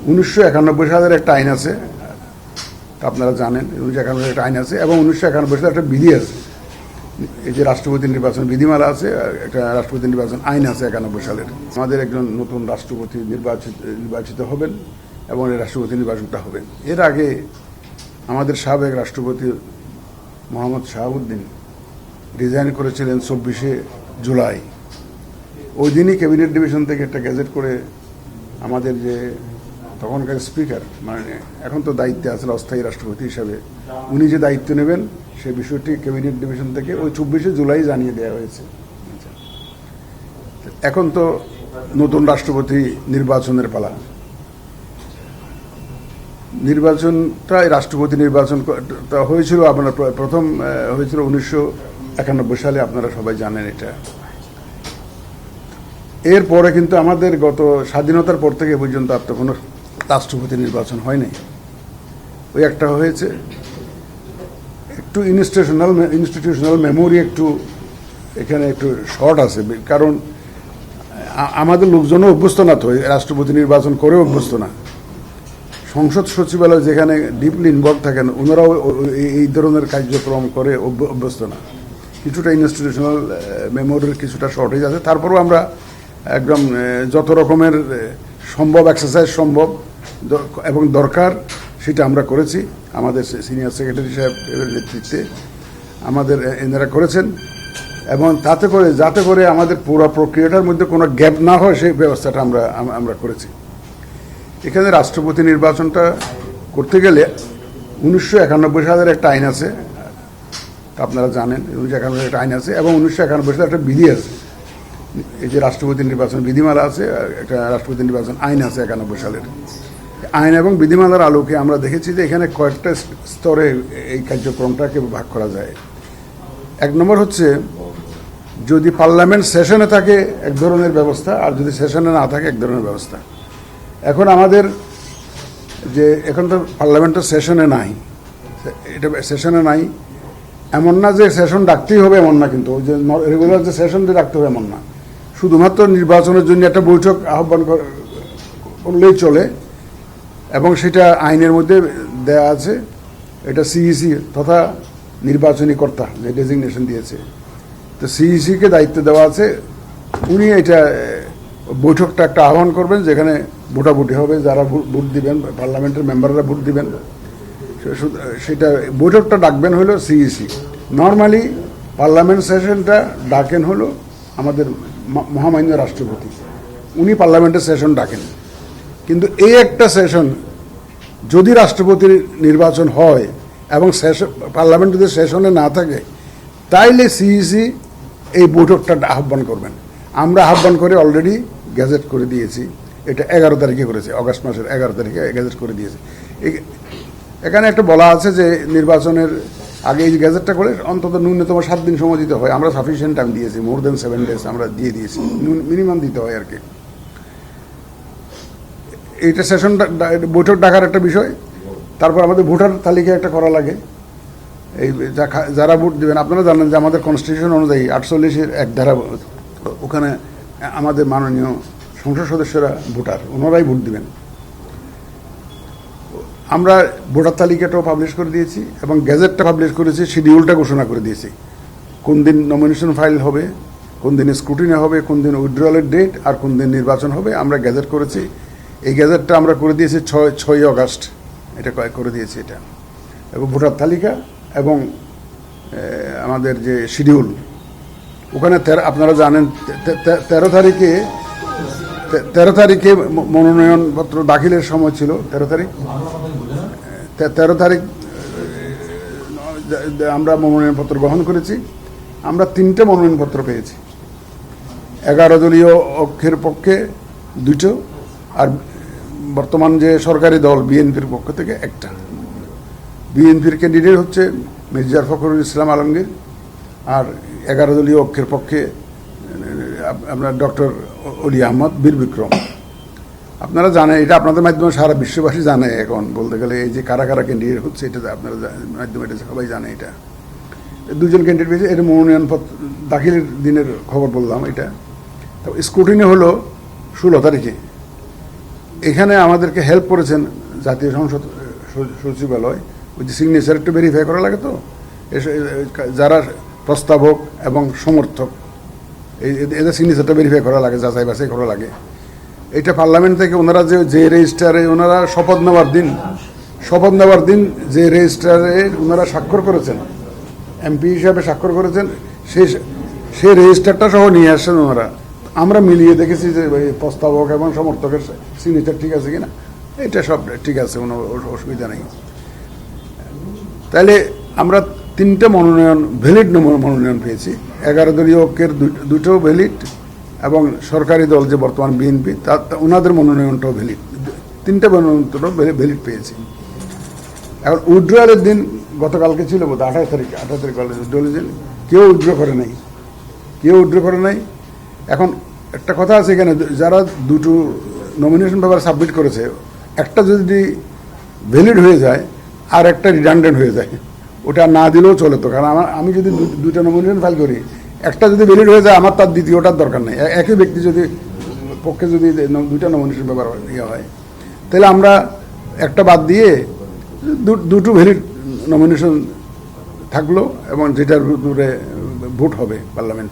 1991 সালের একটা আইন আছে, আপনারা জানেন 1991 একটা আইন আছে, এবং 1991 সালে একটা বিধি আছে, এই যে রাষ্ট্রপতি নির্বাচন বিধিমালা আছে, একটা রাষ্ট্রপতি নির্বাচন আইন আছে 91 সালের। আমাদের একজন নতুন রাষ্ট্রপতি নির্বাচিত হবেন এবং এই রাষ্ট্রপতি নির্বাচনটা হবেন। এর আগে আমাদের সাবেক রাষ্ট্রপতি মোহাম্মদ শাহাবুদ্দিন রিজাইন করেছিলেন 24শে জুলাই। ওই দিনই ক্যাবিনেট ডিভিশন থেকে একটা গেজেট করে আমাদের যে তখনকার স্পিকার, মানে এখন তো দায়িত্বে আছেন অস্থায়ী রাষ্ট্রপতি হিসাবে, উনি যে দায়িত্ব নেবেন সে বিষয়টি ক্যাবিনেট ডিভিশন থেকে ওই 24শে জুলাই জানিয়ে দেওয়া হয়েছে। এখন তো নতুন রাষ্ট্রপতি নির্বাচনের পালা। নির্বাচনটা রাষ্ট্রপতি নির্বাচন হয়েছিল আপনার প্রথম হয়েছিল 1991 সালে, আপনারা সবাই জানেন এটা। এরপরে কিন্তু আমাদের গত স্বাধীনতার পর থেকে পর্যন্ত আর তো কোনো রাষ্ট্রপতি নির্বাচন হয়নি। ওই একটা হয়েছে, একটু ইনস্টিটিউশনাল মেমোরি একটু এখানে একটু শর্ট আছে, কারণ আমাদের লোকজনও অভ্যস্ত না তো রাষ্ট্রপতি নির্বাচন করে অভ্যস্ত না। সংসদ সচিবালয় যেখানে ডিপলি ইনভলভ থাকেন ওনারাও এই ধরনের কার্যক্রম করে অভ্যস্ত না। কিছুটা ইনস্টিটিউশনাল মেমোরির কিছুটা শর্টেজ আছে। তারপরেও আমরা একদম যত রকমের সম্ভব এক্সারসাইজ সম্ভব এবং দরকার সেটা আমরা করেছি। আমাদের সিনিয়র সেক্রেটারি সাহেবের নেতৃত্বে আমাদের এনারা করেছেন, এবং যাতে করে আমাদের পুরো প্রক্রিয়াটার মধ্যে কোনো গ্যাপ না হয় সেই ব্যবস্থাটা আমরা করেছি। এখানে রাষ্ট্রপতি নির্বাচনটা করতে গেলে 1991 সালের একটা আইন আছে, আপনারা জানেন 1991 একটা আইন আছে, এবং 1991 সালে একটা বিধি আছে, এই যে রাষ্ট্রপতি নির্বাচন বিধিমালা আছে, একটা রাষ্ট্রপতি নির্বাচন আইন আছে 91 সালের। আইন এবং বিধিমালার আলোকে আমরা দেখেছি যে এখানে কয়েকটা স্তরে এই কার্যক্রমটাকে ভাগ করা যায়। এক নম্বর হচ্ছে, যদি পার্লামেন্ট সেশনে থাকে এক ধরনের ব্যবস্থা, আর যদি সেশনে না থাকে এক ধরনের ব্যবস্থা। এখন আমাদের যে এখন তো পার্লামেন্টের সেশনে নাই, এটা সেশনে নাই এমন না যে সেশন ডাকতেই হবে এমন না, কিন্তু যে রেগুলার যে সেশন দিয়ে ডাকতে হবে এমন না, শুধুমাত্র নির্বাচনের জন্য একটা বৈঠক আহ্বান করলেই চলে, এবং সেটা আইনের মধ্যে দেয়া আছে। এটা সিইসি তথা নির্বাচনী কর্তা যে ডেজিগনেশন দিয়েছে, তো সিইসিকে দায়িত্ব দেওয়া আছে, উনি এটা বৈঠকটা একটা আহ্বান করবেন যেখানে ভোটাভুটি হবে, যারা ভোট দিবেন পার্লামেন্টের মেম্বাররা ভোট দিবেন, সেটা বৈঠকটা ডাকবেন হলো সিইসি। নর্মালি পার্লামেন্ট সেশনটা ডাকেন হলো আমাদের মহামান্য রাষ্ট্রপতি, উনি পার্লামেন্টের সেশন ডাকেন। কিন্তু এই একটা সেশন যদি রাষ্ট্রপতির নির্বাচন হয় এবং পার্লামেন্ট যদি সেশনে না থাকে, তাইলে সিইসি এই বৈঠকটা আহ্বান করবেন। আমরা আহ্বান করে অলরেডি গ্যাজেট করে দিয়েছি, এটা 11 তারিখে করেছে, অগাস্ট মাসের 11 তারিখে গ্যাজেট করে দিয়েছে। এখানে একটা বলা আছে যে নির্বাচনের আগে এই গ্যাজেটটা করে অন্তত ন্যূনতম 7 দিন সময় দিতে হয়। আমরা সাফিসিয়েন্ট টাইম দিয়েছি, মোর দেন 7 ডেজ আমরা দিয়ে দিয়েছি, মিনিমাম দিতে হয় আর কি। এইটা সেশন বৈঠক ডাকার একটা বিষয়। তারপর আমাদের ভোটার তালিকা একটা করা লাগে, এই যারা ভোট দিবেন। আপনারা জানেন যে আমাদের কনস্টিটিউশন অনুযায়ী 48-এর 1 ধারা, ওখানে আমাদের মাননীয় সংসদ সদস্যরা ভোটার, ওনারাই ভোট দিবেন। আমরা ভোটার তালিকাটাও পাবলিশ করে দিয়েছি এবং গ্যাজেটটা পাবলিশ করেছি, শিডিউলটা ঘোষণা করে দিয়েছি, কোন দিন নমিনেশন ফাইল হবে, কোন দিন স্ক্রুটিনি হবে, কোন দিন উইথড্রয়ালের ডেট, আর কোন দিন নির্বাচন হবে, আমরা গ্যাজেট করেছি। এই গ্যাজেটটা আমরা করে দিয়েছি 6 অগাস্ট, এটা করে দিয়েছি এটা, এবং ভোটার তালিকা এবং আমাদের যে শিডিউল ওখানে আপনারা জানেন 13 তারিখে মনোনয়নপত্র দাখিলের সময় ছিল। 13 তারিখ আমরা মনোনয়নপত্র গ্রহণ করেছি। আমরা 3টে মনোনয়নপত্র পেয়েছি, 11 দলীয় অক্ষের পক্ষে 2টো, আর বর্তমান যে সরকারি দল বিএনপির পক্ষ থেকে 1টা। বিএনপির ক্যান্ডিডেট হচ্ছে মির্জা ফখরুল ইসলাম আলমগীর, আর 11 দলীয় অক্ষের পক্ষে আপনার ডক্টর অলি আহমদ বীর বিক্রম। আপনারা জানেন, এটা আপনাদের মাধ্যমে সারা বিশ্ববাসী জানে। এখন বলতে গেলে এই যে কারা কারা ক্যান্ডিডেট হচ্ছে, এটা আপনারা মাধ্যমে এটা সবাই জানে। এটা 2জন ক্যান্ডিডেট পেয়েছে। এটা মনোনয়নপত্র দাখিলের দিনের খবর বললাম। এটা তো স্ক্রুটিনি হলো 16 তারিখে। এখানে আমাদেরকে হেল্প করেছেন জাতীয় সংসদ সচিবালয়, ওই যে সিগনেচার একটু ভেরিফাই করা লাগে তো, যারা প্রস্তাবক এবং সমর্থক এদের সিগনেচারটা ভেরিফাই করা লাগে, যাচাই বাছাই করা লাগে। এটা পার্লামেন্ট থেকে ওনারা যে রেজিস্টারে ওনারা শপথ নেওয়ার দিন যে রেজিস্টারে ওনারা স্বাক্ষর করেছেন, এমপি হিসাবে স্বাক্ষর করেছেন, সেই রেজিস্টারটা সহ নিয়ে আসছেন ওনারা। আমরা মিলিয়ে দেখেছি যে প্রস্তাবক এবং সমর্থকের সিগনেচার ঠিক আছে কিনা, এটা সব ঠিক আছে, কোনো অসুবিধা নেই। তাহলে আমরা 3টে মনোনয়ন, ভ্যালিড মনোনয়ন পেয়েছি। 11 দলীয় ঐক্যের 2টো ভ্যালিড, এবং সরকারি দল যে বর্তমান বিএনপি ওনাদের মনোনয়নটাও ভ্যালিড। 3টে মনোনয়নটাও ভ্যালিড পেয়েছি। এখন উইথড্রয়ালের দিন গতকালকে ছিল বোধ 28 তারিখ উইথড্রয়ালের দিন কেউ উইথড্র করে নাই। এখন একটা কথা আছে এখানে, যারা 2টো নমিনেশন পেপার সাবমিট করেছে, একটা যদি ভ্যালিড হয়ে যায় আর একটা রিডান্ডেন্ট হয়ে যায়, ওটা না দিলেও চলে তো। কারণ আমি যদি 2টা নমিনেশন ফাইল করি, একটা যদি ভ্যালিড হয়ে যায়, আমার তার দ্বিতীয়টার দরকার নেই। একই ব্যক্তি পক্ষে যদি 2টা নমিনেশন পেপার ইয়ে হয়, তাহলে আমরা একটা বাদ দিয়ে 2টো ভ্যালিড নমিনেশন থাকলো, এবং যেটার উপরে ভোট হবে পার্লামেন্টে।